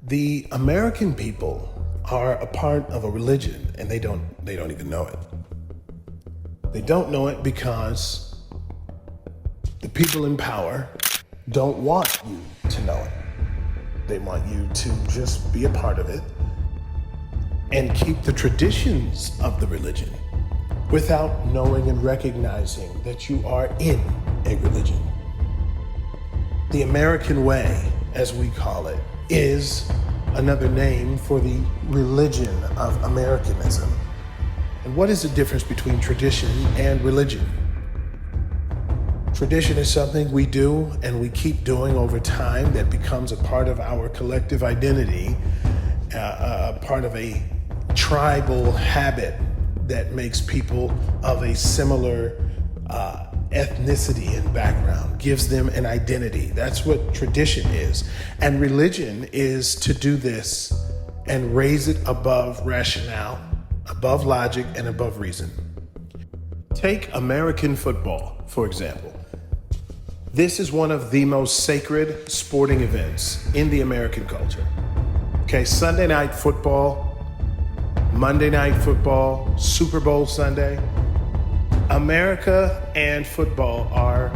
The American people are a part of a religion, and they don't even know it. They don't know it because the people in power don't want you to know it. They want you to just be a part of it and keep the traditions of the religion without knowing and recognizing that you are in a religion. The American way, as we call it, is another name for the religion of Americanism. And what is the difference between tradition and religion? Tradition is something we do and we keep doing over time that becomes a part of our collective identity, a part of a tribal habit that makes people of a similar ethnicity and background, gives them an identity. That's what tradition is. And religion is to do this and raise it above rationale, above logic, and above reason. Take American football, for example. This is one of the most sacred sporting events in the American culture. Okay, Sunday night football, Monday night football, Super Bowl Sunday. America and football are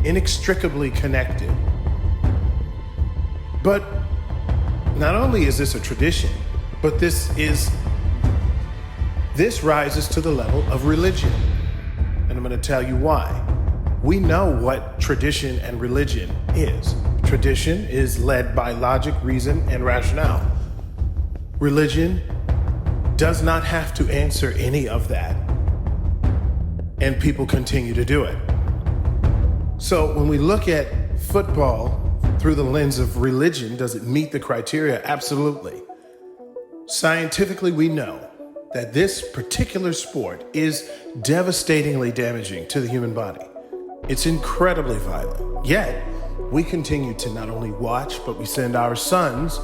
inextricably connected. But not only is this a tradition, but this rises to the level of religion. And I'm going to tell you why. We know what tradition and religion is. Tradition is led by logic, reason, and rationale. Religion does not have to answer any of that, and people continue to do it. So when we look at football through the lens of religion, does it meet the criteria? Absolutely. Scientifically, we know that this particular sport is devastatingly damaging to the human body. It's incredibly violent. Yet, we continue to not only watch, but we send our sons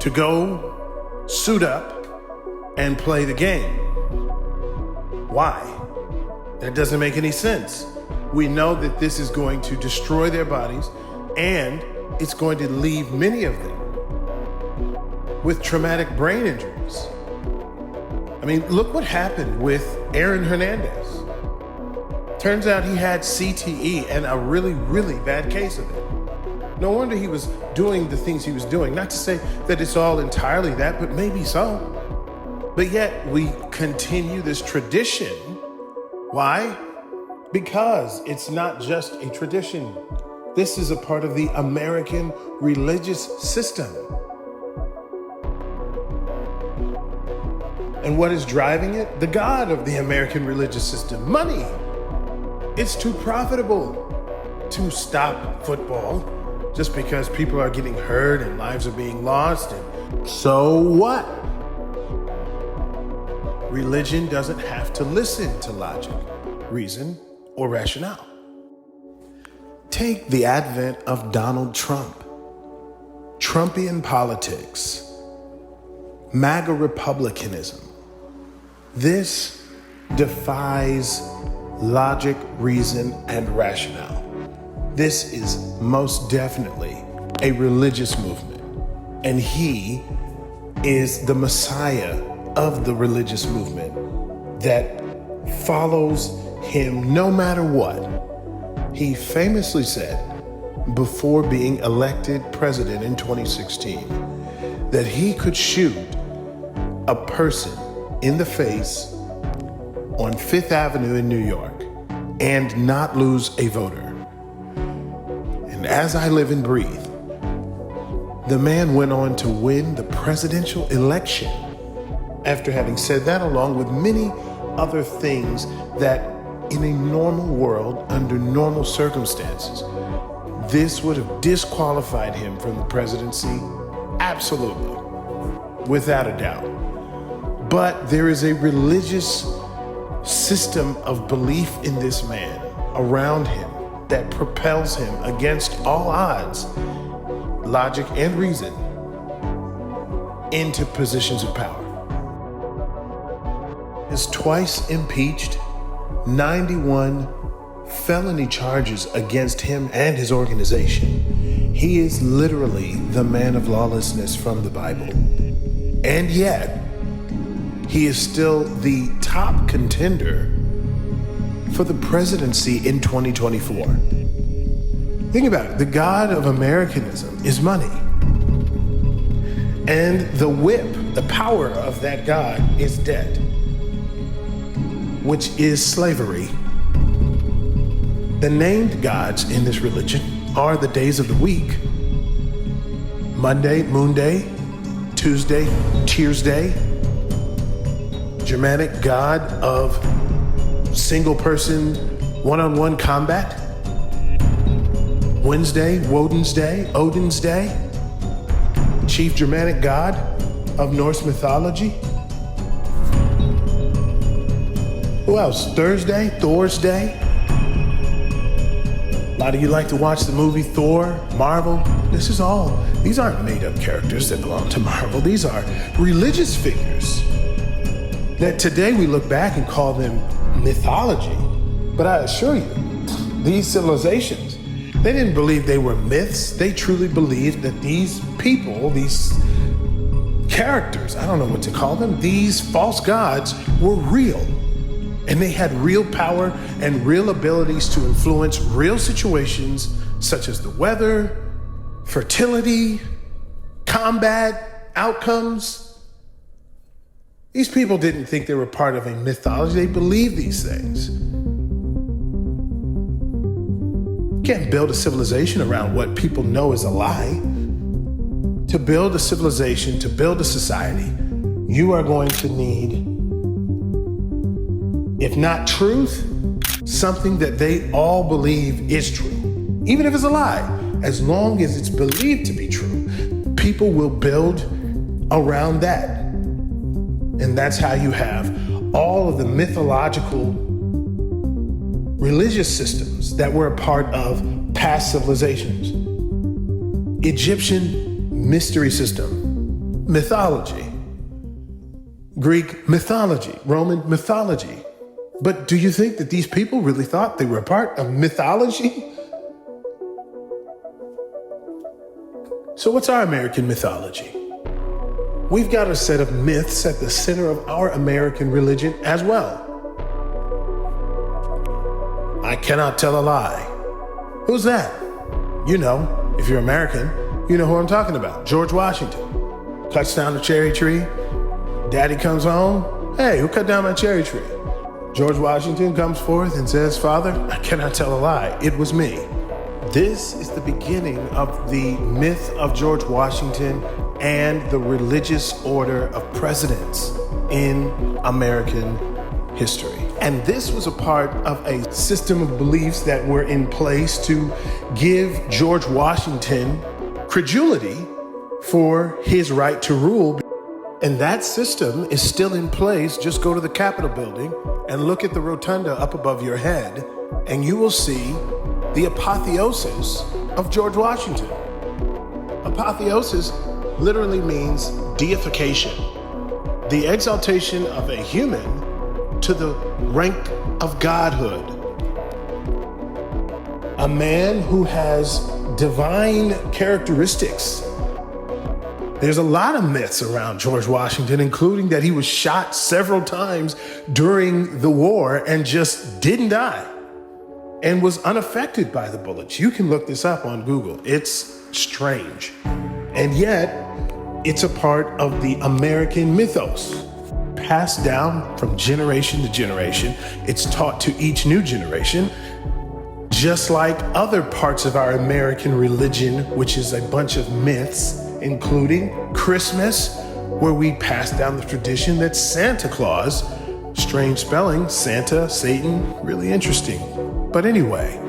to go suit up and play the game. Why? That doesn't make any sense. We know that this is going to destroy their bodies, and it's going to leave many of them with traumatic brain injuries. I mean, look what happened with Aaron Hernandez. Turns out he had CTE and a really, really bad case of it. No wonder he was doing the things he was doing. Not to say that it's all entirely that, but maybe so. But yet we continue this tradition. Why? Because it's not just a tradition. This is a part of the American religious system. And what is driving it? The God of the American religious system, money. It's too profitable to stop football just because people are getting hurt and lives are being lost. And so what? Religion doesn't have to listen to logic, reason, or rationale. Take the advent of Donald Trump, Trumpian politics, MAGA republicanism. This defies logic, reason, and rationale. This is most definitely a religious movement, and he is the Messiah of the religious movement that follows him no matter what. He famously said before being elected president in 2016 that he could shoot a person in the face on Fifth Avenue in New York and not lose a voter. And as I live and breathe, the man went on to win the presidential election after having said that, along with many other things that in a normal world, under normal circumstances, this would have disqualified him from the presidency, absolutely, without a doubt. But there is a religious system of belief in this man around him that propels him against all odds, logic and reason, into positions of power. Is twice impeached, 91 felony charges against him and his organization. He is literally the man of lawlessness from the Bible. And yet, he is still the top contender for the presidency in 2024. Think about it. The God of Americanism is money. And the whip, the power of that God is debt, which is slavery. The named gods in this religion are the days of the week: Monday, Moon Day; Tuesday, Tears Day; Germanic god of single person one-on-one combat; Wednesday, Woden's Day, Odin's Day; chief Germanic god of Norse mythology. Who else? Thursday, Thor's Day. A lot of you like to watch the movie Thor, Marvel. These aren't made-up characters that belong to Marvel. These are religious figures that today we look back and call them mythology. But I assure you, these civilizations, they didn't believe they were myths. They truly believed that these people, these characters, I don't know what to call them, these false gods were real. And they had real power and real abilities to influence real situations such as the weather, fertility, combat, outcomes. These people didn't think they were part of a mythology. They believed these things. You can't build a civilization around what people know is a lie. To build a civilization, to build a society, you are going to need, if not truth, something that they all believe is true. Even if it's a lie, as long as it's believed to be true, people will build around that. And that's how you have all of the mythological religious systems that were a part of past civilizations. Egyptian mystery system, mythology. Greek mythology, Roman mythology. But do you think that these people really thought they were a part of mythology? So what's our American mythology? We've got a set of myths at the center of our American religion as well. I cannot tell a lie. Who's that? You know, if you're American, you know who I'm talking about. George Washington. Cuts down the cherry tree. Daddy comes home. Hey, who cut down my cherry tree? George Washington comes forth and says, Father, I cannot tell a lie. It was me. This is the beginning of the myth of George Washington and the religious order of presidents in American history. And this was a part of a system of beliefs that were in place to give George Washington credulity for his right to rule. And that system is still in place. Just go to the Capitol building and look at the rotunda up above your head, and you will see the apotheosis of George Washington. Apotheosis literally means deification, the exaltation of a human to the rank of godhood. A man who has divine characteristics. There's a lot of myths around George Washington, including that he was shot several times during the war and just didn't die and was unaffected by the bullets. You can look this up on Google. It's strange. And yet, it's a part of the American mythos, passed down from generation to generation. It's taught to each new generation, just like other parts of our American religion, which is a bunch of myths, including Christmas, where we pass down the tradition that Santa Claus, strange spelling, Santa, Satan, really interesting. But anyway,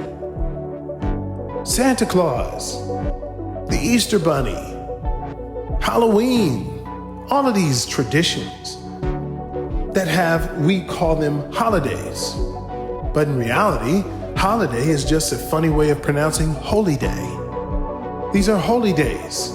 Santa Claus, the Easter Bunny, Halloween, all of these traditions that we call them holidays. But in reality, holiday is just a funny way of pronouncing holy day. These are holy days.